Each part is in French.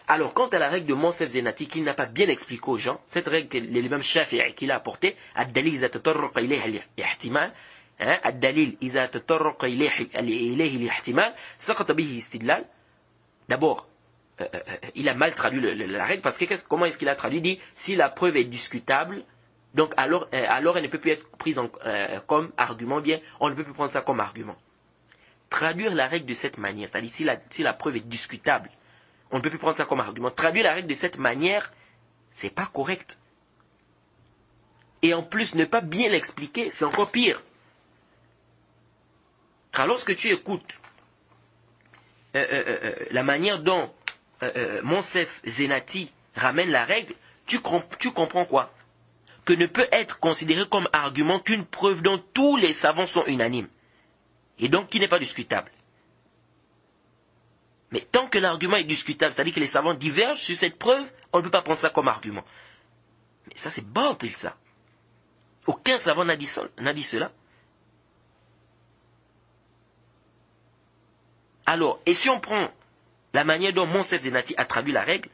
Alors, quant à la règle de Monsef Zenati, qu'il n'a pas bien expliqué aux gens, cette règle que l'imam Shafi'i qu'il a apportée, Ad-Dalil iza tatarraqa ilayhi al-ihtimal, Ad-Dalil iza tatarraqa ilayhi al-ihtimal, saqata bihi istidlal. D'abord, il a mal traduit la règle, parce que comment est-ce qu'il a traduit? Il dit, si la preuve est discutable, donc alors elle ne peut plus être prise comme argument, bien, on ne peut plus prendre ça comme argument. Traduire la règle de cette manière, c'est-à-dire si la preuve est discutable, on ne peut plus prendre ça comme argument. Traduire la règle de cette manière, c'est pas correct. Et en plus, ne pas bien l'expliquer, c'est encore pire. Car lorsque tu écoutes la manière dont Monsef Zenati ramène la règle, tu comprends quoi? Que ne peut être considéré comme argument qu'une preuve dont tous les savants sont unanimes. Et donc qui n'est pas discutable. Mais tant que l'argument est discutable, c'est-à-dire que les savants divergent sur cette preuve, on ne peut pas prendre ça comme argument. Mais ça c'est batil ça. Aucun savant n'a dit cela. Alors, et si on prend la manière dont Monsef Zenati a traduit la règle,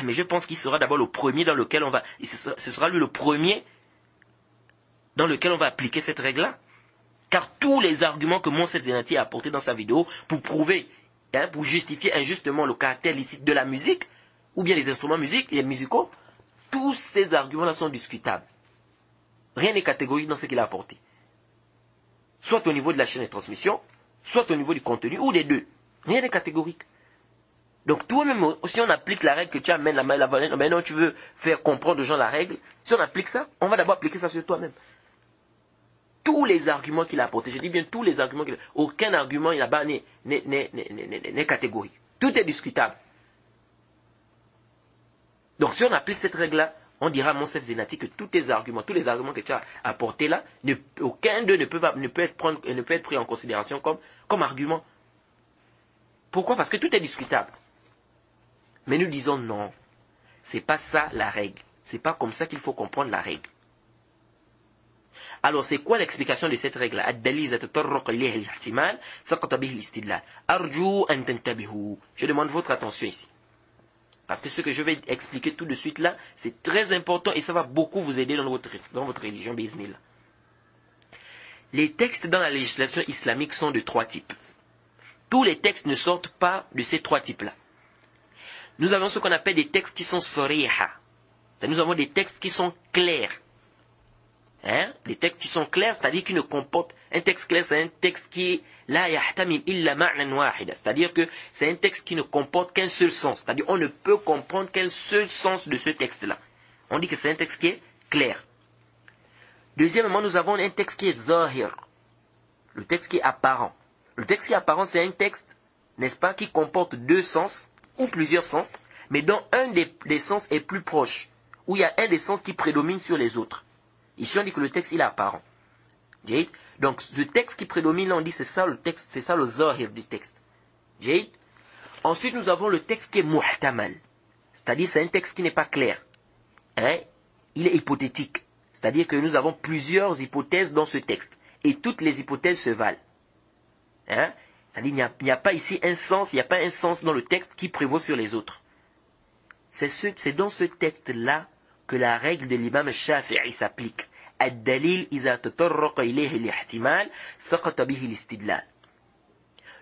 mais je pense qu'il sera d'abord le premier dans lequel on va, ce sera lui le premier dans lequel on va appliquer cette règle-là. Car tous les arguments que Monsef Zenati a apportés dans sa vidéo pour prouver, pour justifier injustement le caractère licite de la musique, ou bien les instruments musicaux, tous ces arguments-là sont discutables. Rien n'est catégorique dans ce qu'il a apporté. Soit au niveau de la chaîne de transmission, soit au niveau du contenu, ou les deux. Rien n'est catégorique. Donc toi-même, si on applique la règle que tu amènes, maintenant tu veux faire comprendre aux gens la règle, si on applique ça, on va d'abord appliquer ça sur toi-même. Tous les arguments qu'il a apportés, je dis bien tous les arguments aucun argument là-bas n'est catégorique. Tout est discutable. Donc si on applique cette règle-là, on dira à Monsef Zenati que tous les arguments que tu as apportés là, aucun d'eux ne peut être pris en considération comme argument. Pourquoi? Parce que tout est discutable. Mais nous disons non. C'est pas ça la règle. C'est pas comme ça qu'il faut comprendre la règle. Alors c'est quoi l'explication de cette règle-là? Je demande votre attention ici. Parce que ce que je vais expliquer tout de suite là, c'est très important et ça va beaucoup vous aider dans votre religion, bismillah. Les textes dans la législation islamique sont de trois types. Tous les textes ne sortent pas de ces trois types-là. Nous avons ce qu'on appelle des textes qui sont sariha. Nous avons des textes qui sont clairs. Les textes qui sont clairs, c'est-à-dire qui ne comportent... Un texte clair, c'est un texte qui est la yahtamil illa ma'nan wahida. C'est-à-dire que c'est un texte qui ne comporte qu'un seul sens. C'est-à-dire on ne peut comprendre qu'un seul sens de ce texte-là. On dit que c'est un texte qui est clair. Deuxièmement, nous avons un texte qui est zahir. Le texte qui est apparent. Le texte qui est apparent, c'est un texte, n'est-ce pas, qui comporte deux sens, ou plusieurs sens, mais dont un des sens est plus proche, où il y a un des sens qui prédomine sur les autres. Ici, on dit que le texte, il est apparent. Donc, ce texte qui prédomine, là, on dit c'est ça le texte, c'est ça le zahir du texte. Ensuite, nous avons le texte qui est muhtamal. C'est-à-dire, c'est un texte qui n'est pas clair. Il est hypothétique. C'est-à-dire que nous avons plusieurs hypothèses dans ce texte. Et toutes les hypothèses se valent. C'est-à-dire, il n'y a pas ici un sens, il n'y a pas un sens dans le texte qui prévaut sur les autres. C'est dans ce texte-là que la règle de l'imam Shafi'i s'applique. Ad-dalil iza tatarraqa ilayhi al-ihtimal, saqata bihi al-istidlal.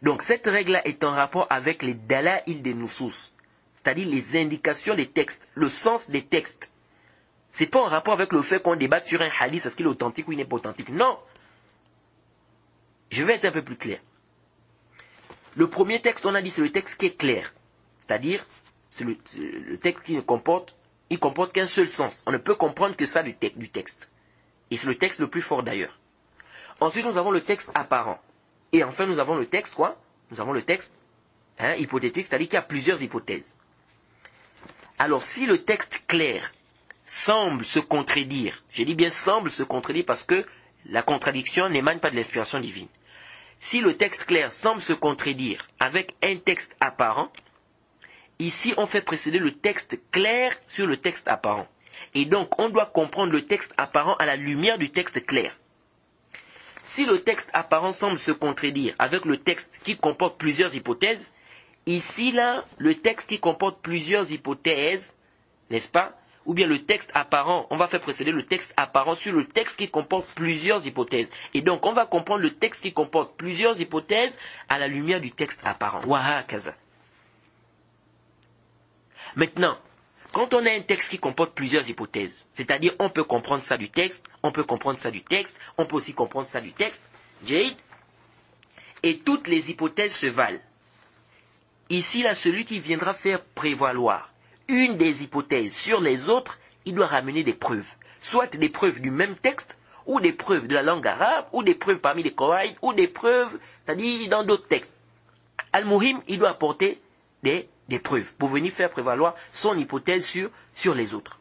Donc cette règle-là est en rapport avec les dala'il des nusus, c'est-à-dire les indications des textes, le sens des textes. C'est pas en rapport avec le fait qu'on débatte sur un hadith, est-ce qu'il est authentique ou il n'est pas authentique. Non. Je vais être un peu plus clair. Le premier texte, on a dit, c'est le texte qui est clair. C'est-à-dire, c'est le texte qui comporte qu'un seul sens. On ne peut comprendre que ça du texte. Et c'est le texte le plus fort d'ailleurs. Ensuite, nous avons le texte apparent. Et enfin, nous avons le texte quoi? Nous avons le texte hypothétique, c'est-à-dire qu'il y a plusieurs hypothèses. Alors, si le texte clair semble se contredire, j'ai dit bien semble se contredire parce que la contradiction n'émane pas de l'inspiration divine. Si le texte clair semble se contredire avec un texte apparent, ici on fait précéder le texte clair sur le texte apparent. Et donc on doit comprendre le texte apparent à la lumière du texte clair. Si le texte apparent semble se contredire avec le texte qui comporte plusieurs hypothèses, Ici, là, le texte qui comporte plusieurs hypothèses, n'est-ce pas? Ou bien le texte apparent, on va faire précéder le texte apparent sur le texte qui comporte plusieurs hypothèses. Et donc, on va comprendre le texte qui comporte plusieurs hypothèses à la lumière du texte apparent. Wahakaza. Maintenant, quand on a un texte qui comporte plusieurs hypothèses, c'est-à-dire on peut comprendre ça du texte, on peut comprendre ça du texte, on peut aussi comprendre ça du texte, Jade, et toutes les hypothèses se valent. Ici, là, celui qui viendra faire prévaloir une des hypothèses sur les autres, il doit ramener des preuves. Soit des preuves du même texte, ou des preuves de la langue arabe, ou des preuves parmi les Coran, ou des preuves, c'est-à-dire dans d'autres textes. Al-Muhim, il doit apporter des preuves pour venir faire prévaloir son hypothèse sur les autres.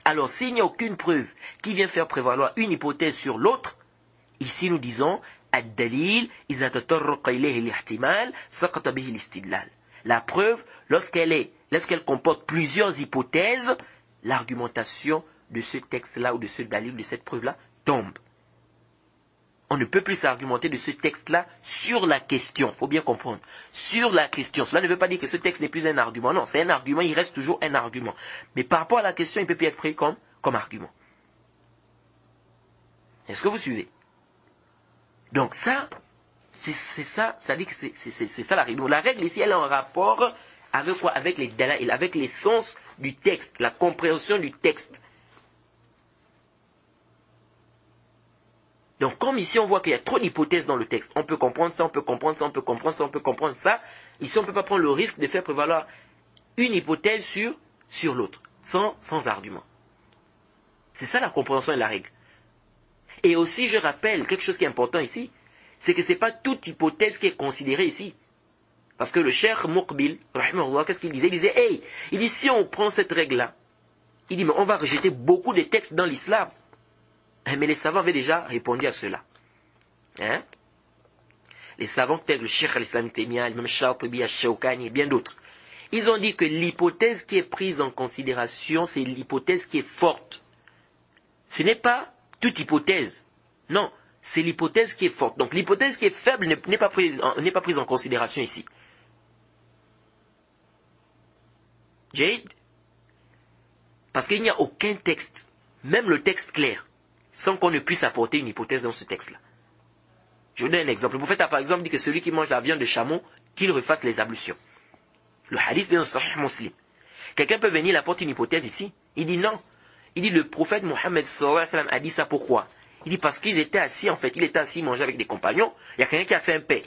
Alors, s'il n'y a aucune preuve qui vient faire prévaloir une hypothèse sur l'autre, ici nous disons Ad-dalil, iza tatarraqa ilayhi al-ihtimal, saqata bihi al-istidlal. La preuve, lorsqu'elle comporte plusieurs hypothèses, l'argumentation de ce texte-là ou de ce dalil, de cette preuve-là, tombe. On ne peut plus argumenter de ce texte-là sur la question. Il faut bien comprendre. Sur la question. Cela ne veut pas dire que ce texte n'est plus un argument. Non, c'est un argument, il reste toujours un argument. Mais par rapport à la question, il ne peut plus être pris comme argument. Est-ce que vous suivez? Donc ça, c'est ça, ça dit que c'est ça la règle. Donc la règle ici, elle est en rapport avec quoi? Avec les dalaïl, avec l'essence du texte, la compréhension du texte. Donc comme ici on voit qu'il y a trop d'hypothèses dans le texte, on peut comprendre ça, on peut comprendre ça, on peut comprendre ça, on peut comprendre ça. Ici on ne peut pas prendre le risque de faire prévaloir une hypothèse sur l'autre, sans argument. C'est ça la compréhension et la règle. Et aussi je rappelle quelque chose qui est important ici, c'est que ce n'est pas toute hypothèse qui est considérée ici. Parce que le cheikh Muqbil, qu'est-ce qu'il disait? Il disait, hey, il dit si on prend cette règle-là, il dit mais on va rejeter beaucoup de textes dans l'islam. Mais les savants avaient déjà répondu à cela. Hein? Les savants tels le Cheikh al-Islam Taymiyya, l'imam Shatibi, al-Shawkani et bien d'autres. Ils ont dit que l'hypothèse qui est prise en considération, c'est l'hypothèse qui est forte. Ce n'est pas toute hypothèse. Non, c'est l'hypothèse qui est forte. Donc l'hypothèse qui est faible n'est pas prise en considération ici. Jade? Parce qu'il n'y a aucun texte, même le texte clair, sans qu'on ne puisse apporter une hypothèse dans ce texte-là. Je vous donne un exemple. Le prophète a par exemple dit que celui qui mange la viande de chameau, qu'il refasse les ablutions. Le hadith est dans Sahih Muslim. Quelqu'un peut venir, il apporte une hypothèse ici. Il dit non. Il dit le prophète Mohammed sallallahu alayhi wa sallam a dit ça pourquoi? Il dit parce qu'ils étaient assis, en fait, il était assis, il mangeait avec des compagnons. Il y a quelqu'un qui a fait un paix.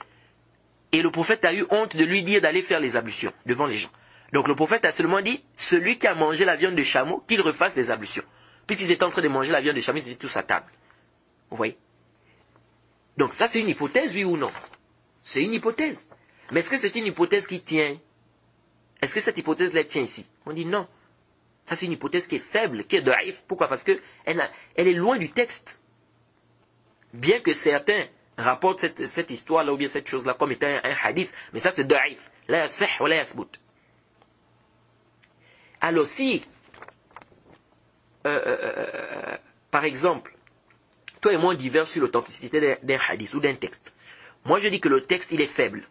Et le prophète a eu honte de lui dire d'aller faire les ablutions devant les gens. Donc le prophète a seulement dit, celui qui a mangé la viande de chameau, qu'il refasse les ablutions. Puisqu'ils étaient en train de manger la viande de chameau, ils étaient tous à table. Vous voyez? Donc ça, c'est une hypothèse, oui ou non? C'est une hypothèse. Mais est-ce que c'est une hypothèse qui tient? Est-ce que cette hypothèse-là tient ici? On dit non. Ça, c'est une hypothèse qui est faible, qui est daïf. Pourquoi? Parce que elle est loin du texte. Bien que certains rapportent cette histoire-là ou bien cette chose-là comme étant un hadith, mais ça, c'est daïf. La yasih wa la yasbout. Alors si, par exemple, toi et moi on diverge sur l'authenticité d'un hadith ou d'un texte. Moi je dis que le texte il est faible.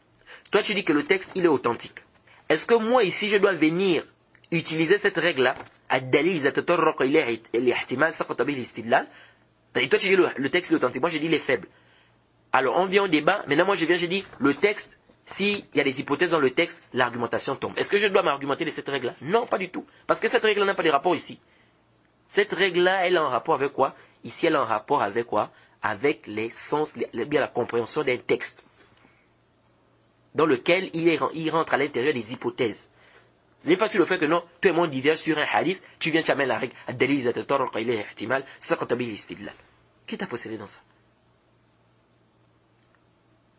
Toi tu dis que le texte il est authentique. Est-ce que moi ici je dois venir utiliser cette règle-là, ad-dalil iza tatarraqa ilayhi al-ihtimal saqata bihi al-istidlal? Et toi tu dis le texte est authentique, moi je dis il est faible. Alors on vient au débat, maintenant moi je viens, je dis le texte, s'il y a des hypothèses dans le texte, l'argumentation tombe. Est-ce que je dois m'argumenter de cette règle-là? Non, pas du tout. Parce que cette règle n'a pas de rapport ici. Cette règle-là, elle est en rapport avec quoi? Ici, elle est en rapport avec quoi? Avec l'essence, bien la compréhension d'un texte. Dans lequel il rentre à l'intérieur des hypothèses. Ce n'est pas sur le fait que non, tout le monde diverge sur un hadith, tu viens, tu amènes la règle. Qui t'a possédé dans ça?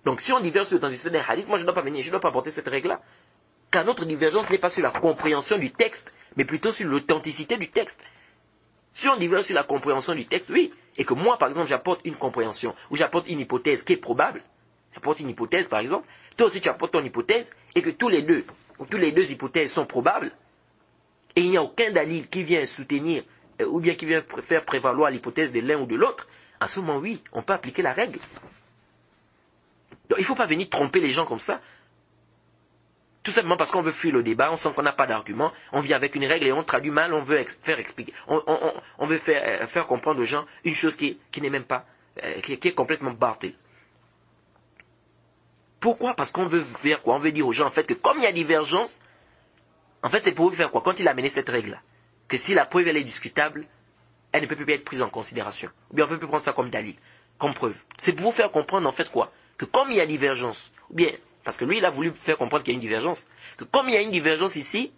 Donc si on diverge sur l'authenticité d'un hadith, moi je ne dois pas venir, je ne dois pas apporter cette règle-là. Car notre divergence n'est pas sur la compréhension du texte, mais plutôt sur l'authenticité du texte. Si on diverge sur la compréhension du texte, oui, et que moi par exemple j'apporte une compréhension, ou j'apporte une hypothèse qui est probable, j'apporte une hypothèse par exemple, toi aussi tu apportes ton hypothèse, et que tous les deux hypothèses sont probables, et il n'y a aucun dalil qui vient soutenir, ou bien qui vient faire prévaloir l'hypothèse de l'un ou de l'autre, en ce moment oui, on peut appliquer la règle. Donc il ne faut pas venir tromper les gens comme ça. Tout simplement parce qu'on veut fuir le débat, on sent qu'on n'a pas d'argument, on vient avec une règle et on traduit mal, on veut faire expliquer, on veut faire comprendre aux gens une chose qui n'est même pas, qui est complètement bartée. Pourquoi? Parce qu'on veut faire quoi? On veut dire aux gens en fait que comme il y a divergence, en fait c'est pour vous faire quoi? Quand il a amené cette règle-là, que si la preuve elle est discutable, elle ne peut plus être prise en considération. Ou bien on ne peut plus prendre ça comme dalil, comme preuve. C'est pour vous faire comprendre en fait quoi? Que comme il y a divergence, ou bien, parce que lui il a voulu faire comprendre qu'il y a une divergence, que comme il y a une divergence ici,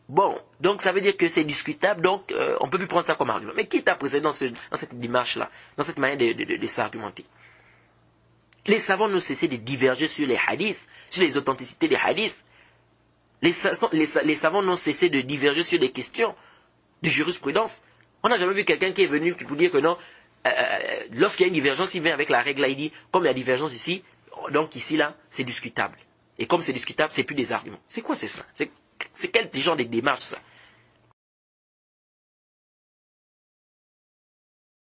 bon, donc ça veut dire que c'est discutable, donc on ne peut plus prendre ça comme argument. Mais qui t'a précédé dans cette démarche-là, dans cette manière de s'argumenter? Les savants n'ont cessé de diverger sur les hadiths, sur les authenticités des hadiths. Les savants n'ont cessé de diverger sur des questions de jurisprudence. On n'a jamais vu quelqu'un qui est venu pour dire que non, lorsqu'il y a une divergence, il vient avec la règle là, il dit, comme il y a divergence ici, donc ici là, c'est discutable. Et comme c'est discutable, c'est plus des arguments. C'est quoi c'est ça? C'est quel genre de démarche ça?